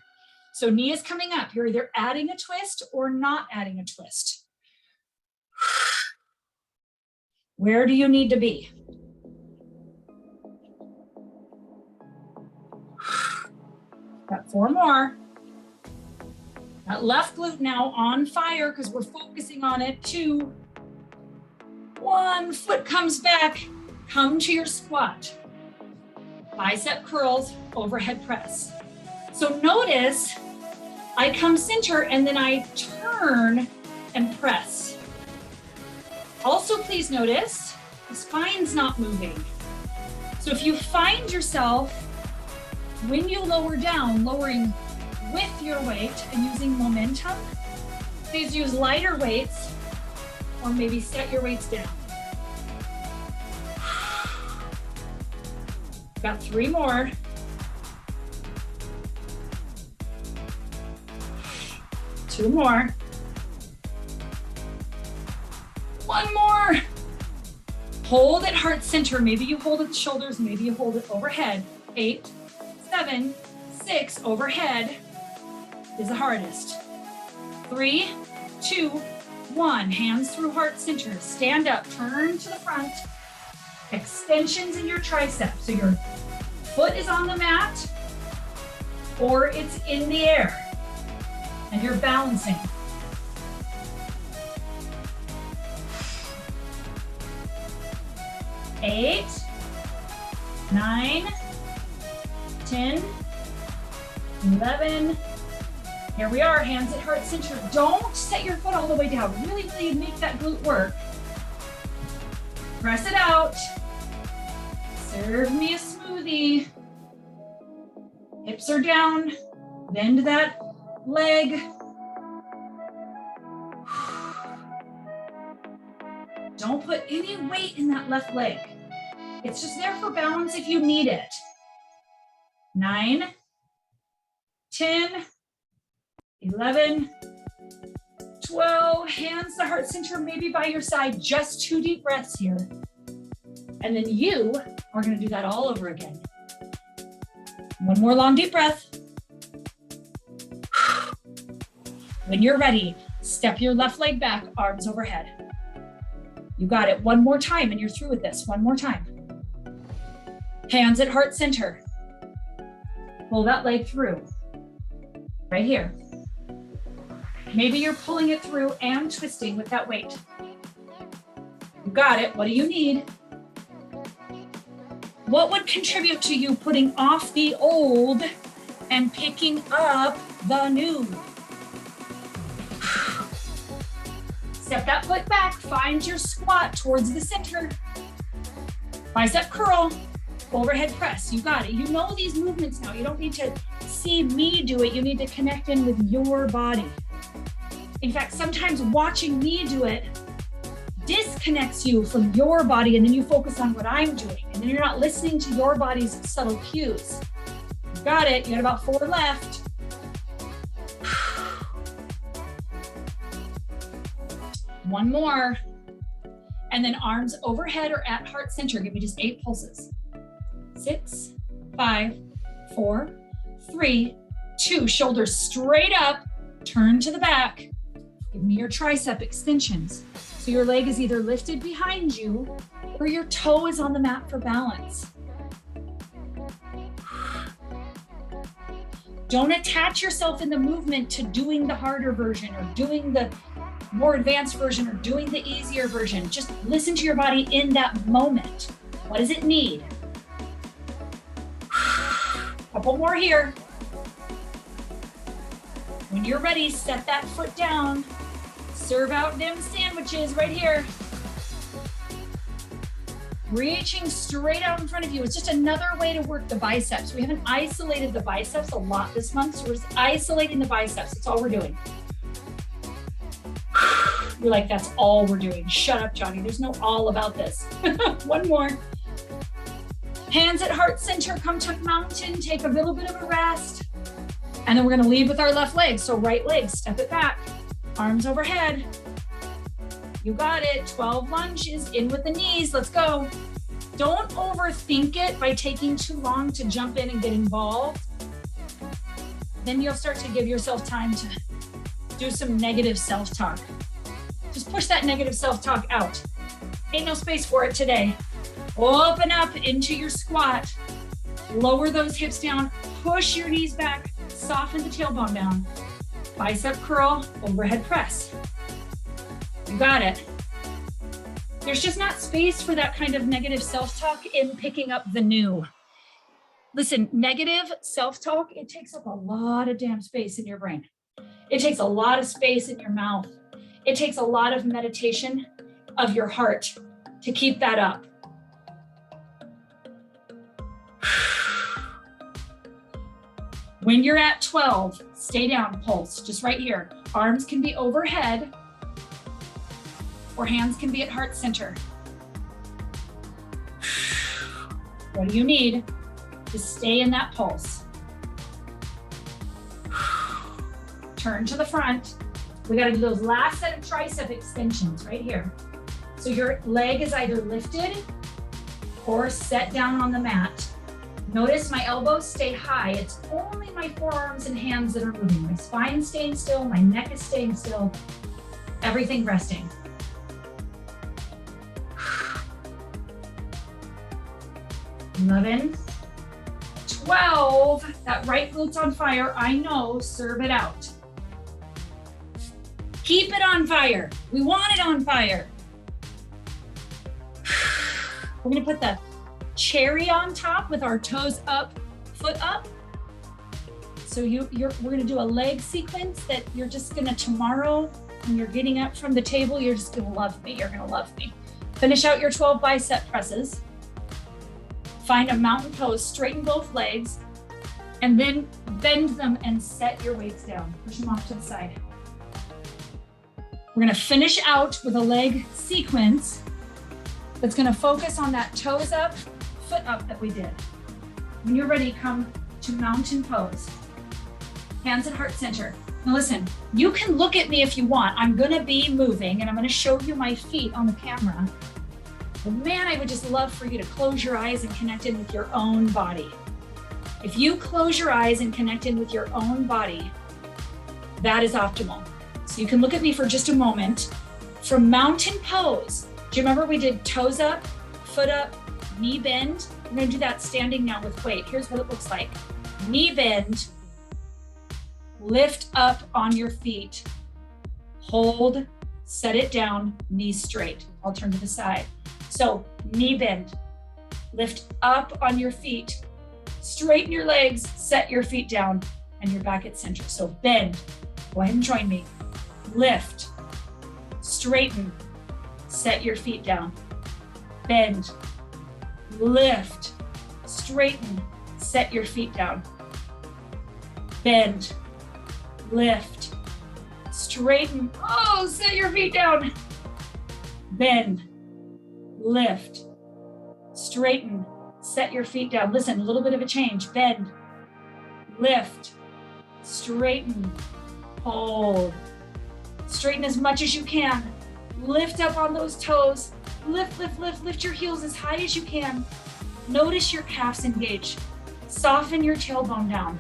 So knee is coming up. You're either adding a twist or not adding a twist. Where do you need to be? Got 4 more. That left glute now on fire because we're focusing on it. 2, 1, foot comes back. Come to your squat. Bicep curls, overhead press. So notice I come center and then I turn and press. Also, please notice the spine's not moving. So if you find yourself, when you lower down, lowering with your weight and using momentum, please use lighter weights or maybe set your weights down. Got 3 more. Two more. 1 more. Hold at heart center. Maybe you hold at the shoulders, maybe you hold it overhead. 8, 7, 6, overhead is the hardest. 3, 2, 1, hands through heart center. Stand up, turn to the front. Extensions in your triceps. So your foot is on the mat or it's in the air and you're balancing. Eight, 9, 10, 11. Here we are, hands at heart center. Don't set your foot all the way down. Really make that glute work. Press it out. Serve me a smoothie. Hips are down. Bend that leg. Don't put any weight in that left leg. It's just there for balance if you need it. 9, 10, 11, 12, hands to heart center, maybe by your side, just 2 deep breaths here. And then you are gonna do that all over again. 1 more long deep breath. When you're ready, step your left leg back, arms overhead. You got it. 1 more time and you're through with this. 1 more time. Hands at heart center. Pull that leg through, right here. Maybe you're pulling it through and twisting with that weight. You got it. What do you need? What would contribute to you putting off the old and picking up the new? Step that foot back, find your squat towards the center. Bicep curl, overhead press, you got it. You know these movements now. You don't need to see me do it. You need to connect in with your body. In fact, sometimes watching me do it disconnects you from your body, and then you focus on what I'm doing, and then you're not listening to your body's subtle cues. You got it. You got about 4 left. One more. And then arms overhead or at heart center. Give me just 8 pulses. 6, 5, 4, 3, 2. Shoulders straight up. Turn to the back. Give me your tricep extensions. So your leg is either lifted behind you or your toe is on the mat for balance. Don't attach yourself in the movement to doing the harder version or doing the more advanced version or doing the easier version. Just listen to your body in that moment. What does it need? Couple more here. When you're ready, set that foot down. Serve out them sandwiches right here. Reaching straight out in front of you. It's just another way to work the biceps. We haven't isolated the biceps a lot this month, so we're just isolating the biceps. That's all we're doing. You're like, that's all we're doing. Shut up, Johnny. There's no all about this. One more. Hands at heart center, come to mountain. Take a little bit of a rest. And then we're gonna lead with our left leg. So right leg, step it back. Arms overhead. You got it. 12 lunges in with the knees. Let's go. Don't overthink it by taking too long to jump in and get involved. Then you'll start to give yourself time to do some negative self-talk. Just push that negative self-talk out. Ain't no space for it today. Open up into your squat. Lower those hips down. Push your knees back. Soften the tailbone down. Bicep curl, overhead press. You got it. There's just not space for that kind of negative self-talk in picking up the new. Listen, negative self-talk, it takes up a lot of damn space in your brain. It takes a lot of space in your mouth. It takes a lot of meditation of your heart to keep that up. When you're at 12, stay down, pulse, just right here. Arms can be overhead or hands can be at heart center. What do you need? Just stay in that pulse. Turn to the front. We got to do those last set of tricep extensions right here. So your leg is either lifted or set down on the mat. Notice my elbows stay high. It's only my forearms and hands that are moving. My spine's staying still, my neck is staying still, everything resting. (11), 12, that right glute's on fire. I know, serve it out. Keep it on fire. We want it on fire. We're gonna put the cherry on top with our toes up, foot up. So we're gonna do a leg sequence that you're just gonna tomorrow, when you're getting up from the table, you're just gonna love me. You're gonna love me. Finish out your 12 bicep presses. Find a mountain pose, straighten both legs, and then bend them and set your weights down. Push them off to the side. We're gonna finish out with a leg sequence that's gonna focus on that toes up, foot up that we did. When you're ready, come to mountain pose. Hands at heart center. Now listen, you can look at me if you want. I'm gonna be moving and I'm gonna show you my feet on the camera. But man, I would just love for you to close your eyes and connect in with your own body. If you close your eyes and connect in with your own body, that is optimal. So you can look at me for just a moment. From mountain pose, do you remember we did toes up, foot up, knee bend? We're gonna do that standing now with weight. Here's what it looks like. knee bend, lift up on your feet, hold, set it down, knees straight. I'll turn to the side. So knee bend, lift up on your feet, straighten your legs, set your feet down, and you're back at center. So bend, go ahead and join me. Lift, straighten, set your feet down. Bend, lift, straighten, set your feet down. Bend, lift, straighten, oh, set your feet down. Bend, lift, straighten, set your feet down. Listen, a little bit of a change. Bend, lift, straighten, hold. Straighten as much as you can. Lift up on those toes. Lift, lift, lift, lift your heels as high as you can. Notice your calves engage. Soften your tailbone down.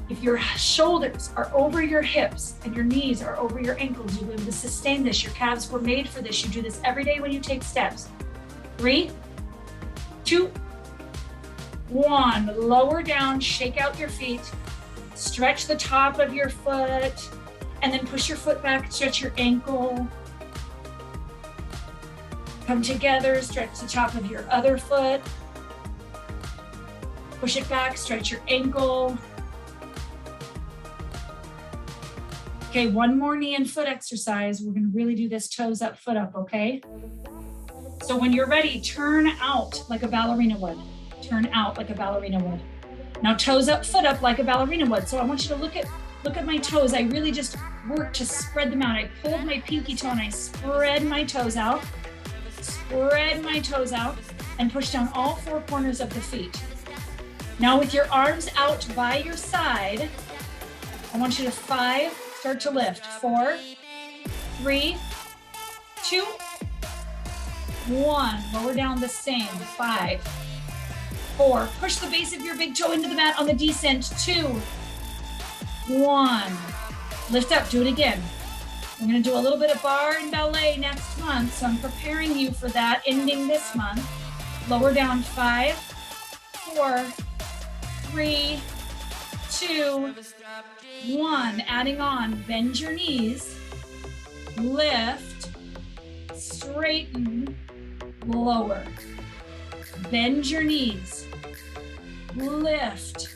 If your shoulders are over your hips and your knees are over your ankles, you'll be able to sustain this. Your calves were made for this. You do this every day when you take steps. 3, 2, 1. Lower down, shake out your feet. Stretch the top of your foot and then push your foot back, stretch your ankle. Come together, stretch the top of your other foot. Push it back, stretch your ankle. Okay, one more knee and foot exercise. We're gonna really do this toes up, foot up, okay? So when you're ready, turn out like a ballerina would. Turn out like a ballerina would. Now toes up, foot up like a ballerina would. So I want you to look at my toes. I really just work to spread them out. I pulled my pinky toe and I spread my toes out. Spread my toes out and push down all 4 corners of the feet. Now with your arms out by your side, I want you to 5, start to lift. 4, 3, 2, 1. Lower down the same. 5, 4. Push the base of your big toe into the mat on the descent. 2, 1. Lift up, do it again. We're gonna do a little bit of bar and ballet next month, so I'm preparing you for that ending this month. Lower down. 5, 4, 3, 2, 1. Adding on, bend your knees, lift, straighten, lower. Bend your knees, lift,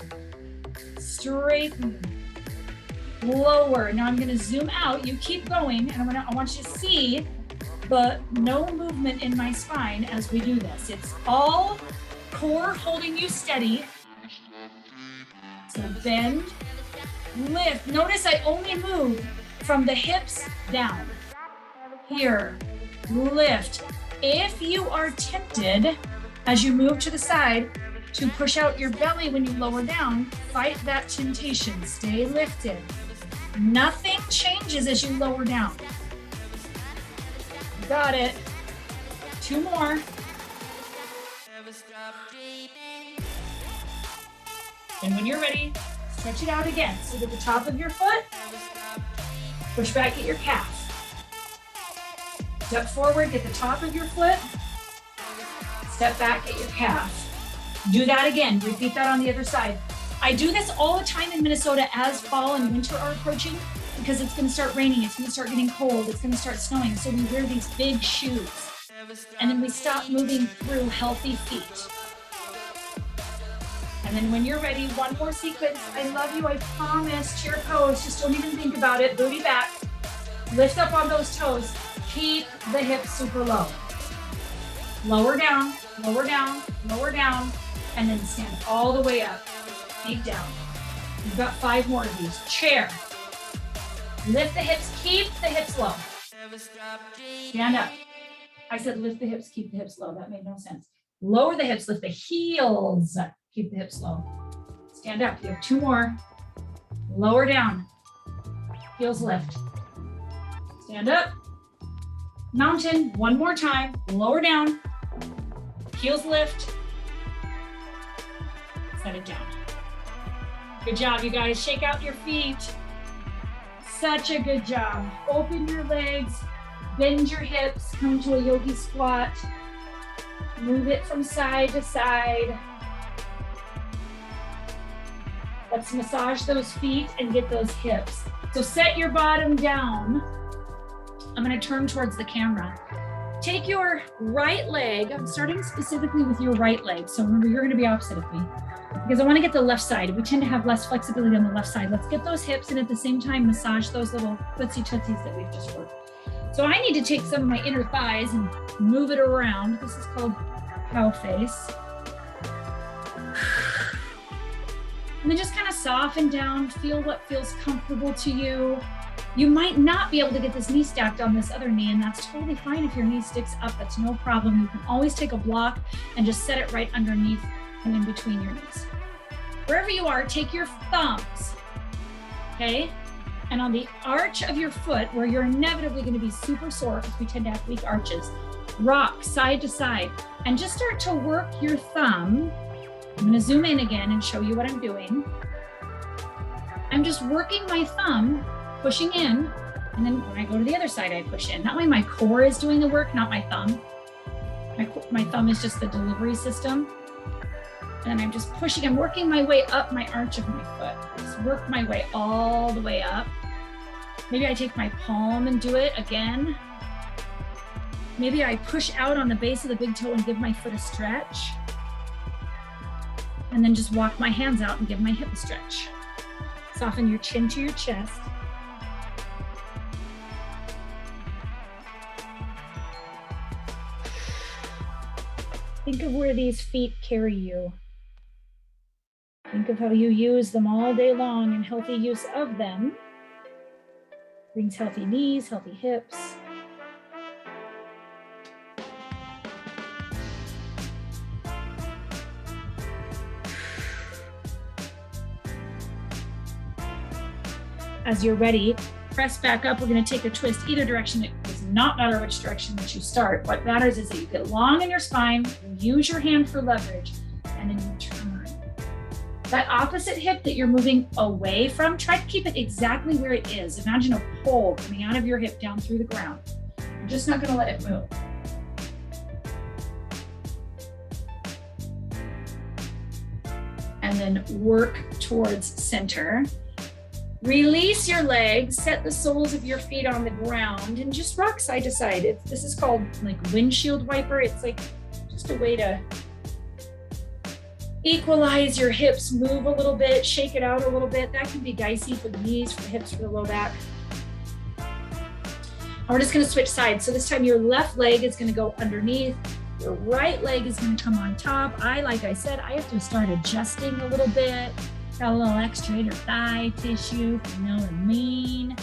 straighten, lower. Now I'm going to zoom out. You keep going, and I want you to see, but no movement in my spine as we do this. It's all core holding you steady. So bend, lift. Notice I only move from the hips down. Here, lift. If you are tempted as you move to the side to push out your belly when you lower down, fight that temptation. Stay lifted. Nothing changes as you lower down. Got it. 2 more. And when you're ready, stretch it out again. So at the top of your foot, push back at your calf. Step forward, get the top of your foot. Step back at your calf. Do that again. Repeat that on the other side. I do this all the time in Minnesota as fall and winter are approaching because it's going to start raining. It's going to start getting cold. It's going to start snowing. So we wear these big shoes. And then we stop moving through healthy feet. And then when you're ready, one more sequence. I love you, I promise. Chair pose, just don't even think about it. Booty back. Lift up on those toes. Keep the hips super low. Lower down, lower down, lower down, and then stand all the way up. Feet down. You've got 5 more of these. Chair. Lift the hips, keep the hips low. Stand up. I said lift the hips, keep the hips low. That made no sense. Lower the hips, lift the heels. Keep the hips low. Stand up. You have 2 more. Lower down. Heels lift. Stand up. Mountain. 1 more time. Lower down. Heels lift. Set it down. Good job, you guys. Shake out your feet. Such a good job. Open your legs. Bend your hips. Come to a yogi squat. Move it from side to side. Let's massage those feet and get those hips. So set your bottom down. I'm gonna turn towards the camera. Take your right leg, I'm starting specifically with your right leg. So remember, you're gonna be opposite of me because I wanna get the left side. We tend to have less flexibility on the left side. Let's get those hips and at the same time, massage those little footsie tootsies that we've just worked. So I need to take some of my inner thighs and move it around. This is called cow face. And then just kind of soften down, feel what feels comfortable to you. You might not be able to get this knee stacked on this other knee, and that's totally fine if your knee sticks up, that's no problem. You can always take a block and just set it right underneath and in between your knees. Wherever you are, take your thumbs, okay? And on the arch of your foot, where you're inevitably gonna be super sore because we tend to have weak arches, rock side to side, and just start to work your thumb. I'm gonna zoom in again and show you what I'm doing. I'm just working my thumb, pushing in, and then when I go to the other side, I push in. That way my core is doing the work, not my thumb. My thumb is just the delivery system. And I'm just pushing, I'm working my way up my arch of my foot. Just work my way all the way up. Maybe I take my palm and do it again. Maybe I push out on the base of the big toe and give my foot a stretch. And then just walk my hands out and give my hip a stretch. Soften your chin to your chest. Think of where these feet carry you. Think of how you use them all day long, and healthy use of them brings healthy knees, healthy hips. As you're ready, press back up. We're going to take a twist either direction. It does not matter which direction that you start. What matters is that you get long in your spine, use your hand for leverage, and then you turn. That opposite hip that you're moving away from, try to keep it exactly where it is. Imagine a pole coming out of your hip down through the ground. You're just not going to let it move. And then work towards center. Release your legs, set the soles of your feet on the ground, and just rock side to side. This is called like windshield wiper. It's like just a way to equalize your hips, move a little bit, shake it out a little bit. That can be dicey for the knees, for the hips, for the low back. We're just gonna switch sides. So this time your left leg is gonna go underneath, your right leg is gonna come on top. Like I said, I have to start adjusting a little bit. Got a little extra inner thigh tissue, if you know what I mean.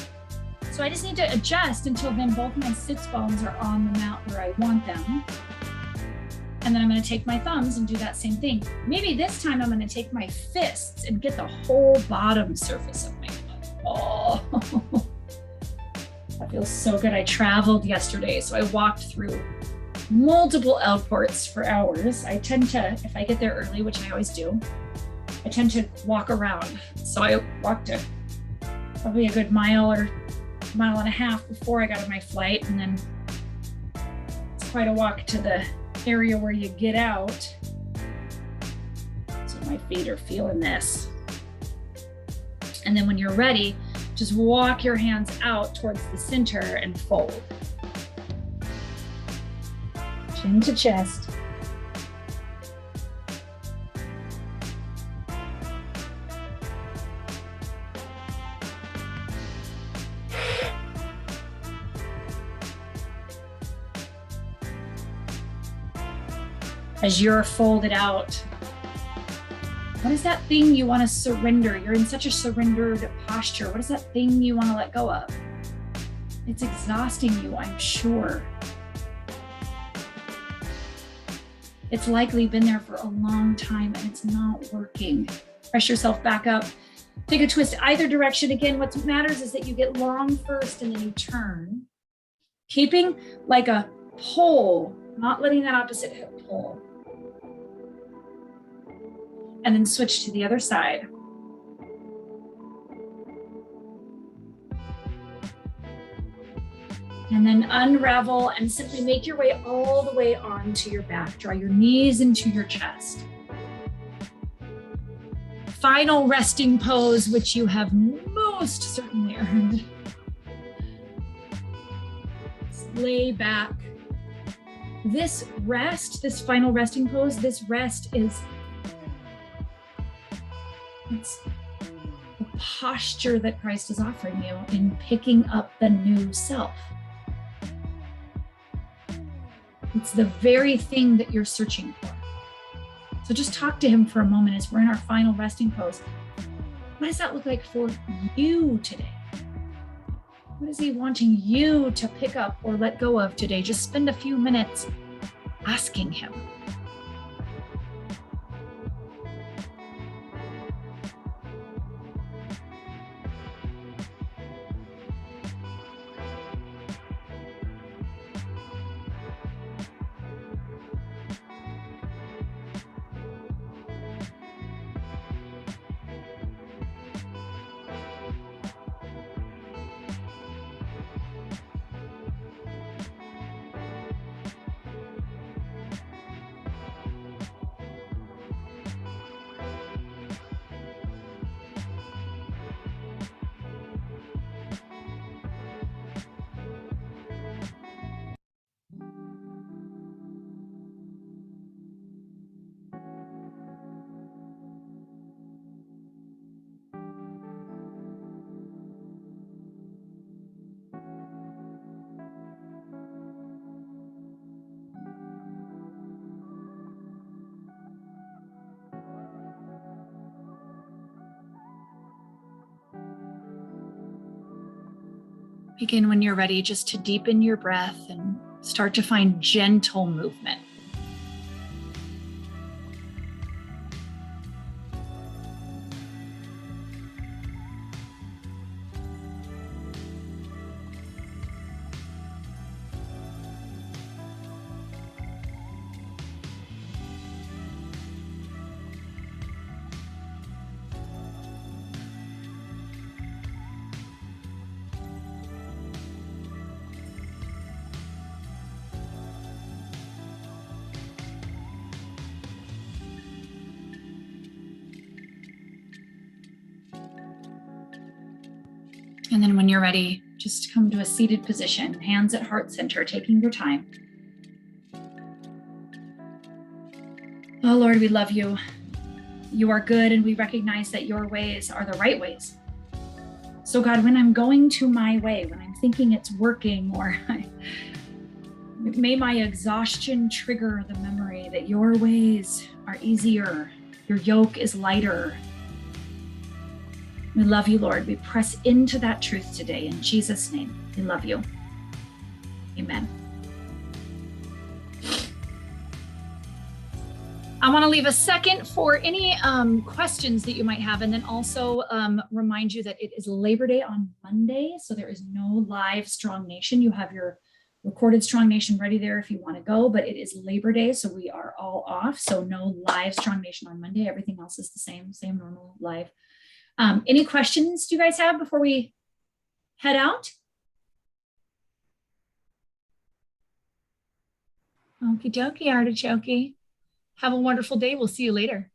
So I just need to adjust until then both my sits bones are on the mat where I want them. And then I'm going to take my thumbs and do that same thing. Maybe this time I'm going to take my fists and get the whole bottom surface of my foot. Oh, that feels so good. I traveled yesterday, so I walked through multiple airports for hours. I tend to, if I get there early, which I always do, I tend to walk around. So I walked probably a good mile or mile and a half before I got on my flight. And then it's quite a walk to the area where you get out. So my feet are feeling this. And then when you're ready, just walk your hands out towards the center and fold. Chin to chest. As you're folded out, what is that thing you want to surrender? You're in such a surrendered posture. What is that thing you want to let go of? It's exhausting you, I'm sure. It's likely been there for a long time and it's not working. Press yourself back up. Take a twist either direction. Again, what matters is that you get long first and then you turn. Keeping like a pole, not letting that opposite hip pull. And then switch to the other side. And then unravel and simply make your way all the way onto your back. Draw your knees into your chest. final resting pose, which you have most certainly earned. Lay back. This rest, this final resting pose, this rest it's the posture that Christ is offering you in picking up the new self. It's the very thing that you're searching for. So just talk to him for a moment as we're in our final resting pose. What does that look like for you today? What is he wanting you to pick up or let go of today? Just spend a few minutes asking him. Begin when you're ready just to deepen your breath and start to find gentle movement. And then when you're ready, just come to a seated position, hands at heart center, taking your time. Oh Lord, we love you. You are good, and we recognize that your ways are the right ways. So God, when I'm going to my way, when I'm thinking it's working, or may my exhaustion trigger the memory that your ways are easier, your yoke is lighter. We love you, Lord. We press into that truth today. In Jesus' name, we love you. Amen. I want to leave a second for any questions that you might have, and then also remind you that it is Labor Day on Monday, so there is no live Strong Nation. You have your recorded Strong Nation ready there if you want to go, but it is Labor Day, so we are all off, so no live Strong Nation on Monday. Everything else is the same normal live. Any questions do you guys have before we head out? Okie dokie, artichoke. Have a wonderful day. We'll see you later.